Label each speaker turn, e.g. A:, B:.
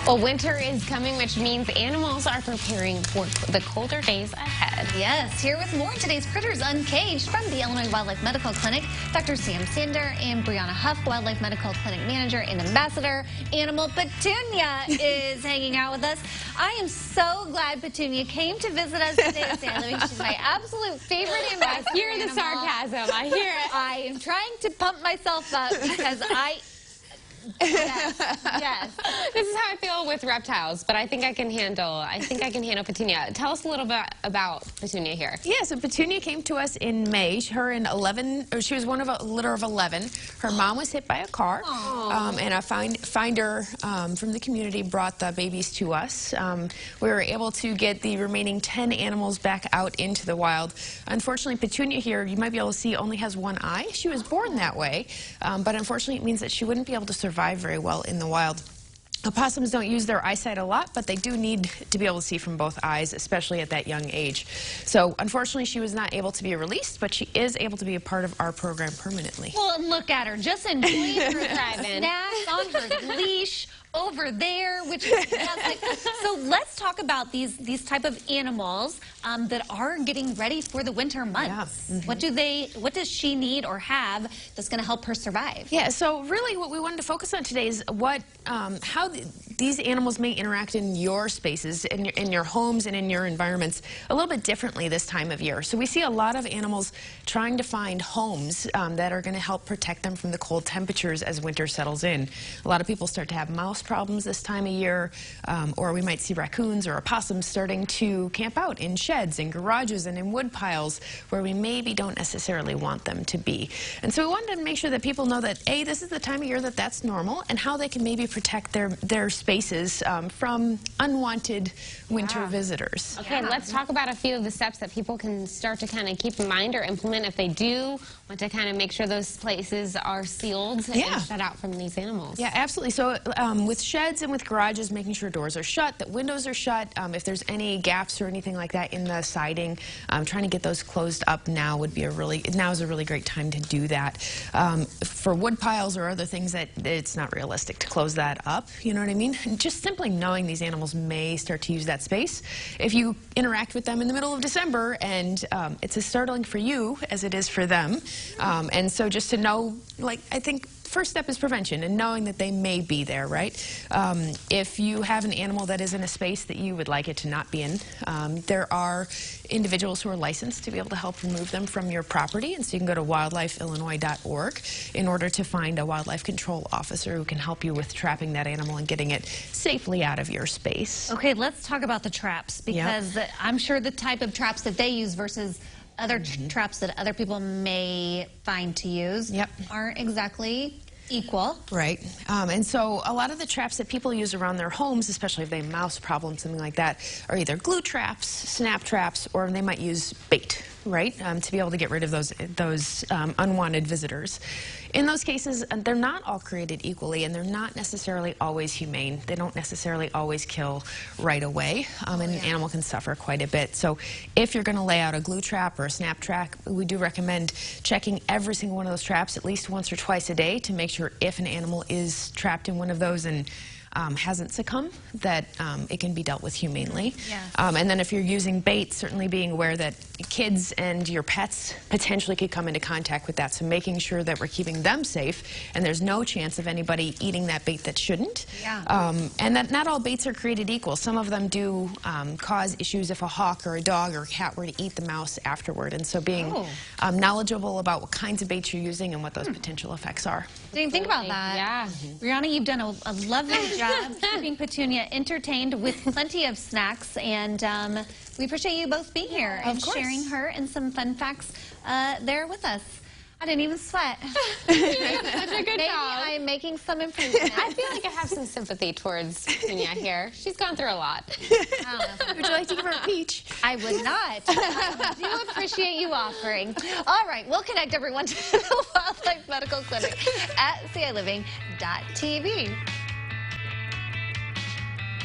A: Well, winter is coming, which means animals are preparing for the colder days ahead.
B: Yes, here with more in today's Critters Uncaged from the Illinois Wildlife Medical Clinic. Dr. Sam Sander and Brianna Huff, Wildlife Medical Clinic Manager and Ambassador. Animal Petunia is hanging out with us. I am so glad Petunia came to visit us today at CI Living. She's my absolute favorite ambassador.
A: I hear the sarcasm. I hear it.
B: I am trying to pump myself up because Yes.
A: This is how I feel with reptiles, but I think I can handle Petunia. Tell us a little bit about Petunia here.
C: Yeah, so Petunia came to us in May. She was one of a litter of 11. Her mom was hit by a car, and a finder from the community brought the babies to us. We were able to get the remaining 10 animals back out into the wild. Unfortunately, Petunia here, you might be able to see, only has one eye. She was born that way, but unfortunately it means that she wouldn't be able to survive very well in the wild. Opossums don't use their eyesight a lot, but they do need to be able to see from both eyes, especially at that young age. So unfortunately, she was not able to be released, but she is able to be a part of our program permanently.
B: Well, and look at her, just enjoying her snacks on her leash over there, which is fantastic. So let's talk about these type of animals that are getting ready for the winter months. Yeah. What does she need or have that's going to help her survive?
C: Yeah, so really what we wanted to focus on today is how these animals may interact in your spaces, in your homes and in your environments a little bit differently this time of year. So we see a lot of animals trying to find homes that are going to help protect them from the cold temperatures as winter settles in. A lot of people start to have mouse problems this time of year, or we might see raccoons or opossums starting to camp out in sheds, in garages, and in wood piles where we maybe don't necessarily want them to be. And so we wanted to make sure that people know that, A, this is the time of year that that's normal, and how they can maybe protect their spaces from unwanted winter visitors.
A: Okay, let's talk about a few of the steps that people can start to kind of keep in mind or implement if they do want to kind of make sure those places are sealed and shut out from these animals.
C: Yeah, absolutely. So with sheds and with garages, making sure doors are shut, that windows are shut. If there's any gaps or anything like that in the siding, trying to get those closed up now would be now is a really great time to do that. For wood piles or other things that it's not realistic to close that up, you know what I mean? Just simply knowing these animals may start to use that space. If you interact with them in the middle of December and it's as startling for you as it is for them, and so just to know, like, I think first step is prevention and knowing that they may be there, right? If you have an animal that is in a space that you would like it to not be in, there are individuals who are licensed to be able to help remove them from your property, and so you can go to wildlifeillinois.org in order to find a wildlife control officer who can help you with trapping that animal and getting it safely out of your space.
B: Okay, let's talk about the traps, because I'm sure the type of traps that they use versus other traps that other people may find to use aren't exactly equal.
C: Right. And so a lot of the traps that people use around their homes, especially if they have mouse problems, something like that, are either glue traps, snap traps, or they might use bait, right, to be able to get rid of those unwanted visitors. In those cases, they're not all created equally, and they're not necessarily always humane. They don't necessarily always kill right away, and an animal can suffer quite a bit. So if you're going to lay out a glue trap or a snap trap, we do recommend checking every single one of those traps at least once or twice a day to make sure if an animal is trapped in one of those and hasn't succumbed, that it can be dealt with humanely. And then if you're using bait, certainly being aware that kids and your pets potentially could come into contact with that, so making sure that we're keeping them safe and there's no chance of anybody eating that bait that shouldn't. And that not all baits are created equal. Some of them do cause issues if a hawk or a dog or a cat were to eat the mouse afterward, and so being knowledgeable about what kinds of baits you're using and what those potential effects are.
B: Didn't think about that. Brianna, you've done a lovely job keeping Petunia entertained with plenty of snacks, and we appreciate you both being here and sharing her and some fun facts there with us. I didn't even sweat.
A: Such a good
B: Maybe
A: job.
B: I'm making some improvement.
A: I feel like I have some sympathy towards Petunia here. She's gone through a lot.
C: Would you like to give her a peach?
B: I would not. I do appreciate you offering. All right, we'll connect everyone to the Wildlife Medical Clinic at CILiving.tv.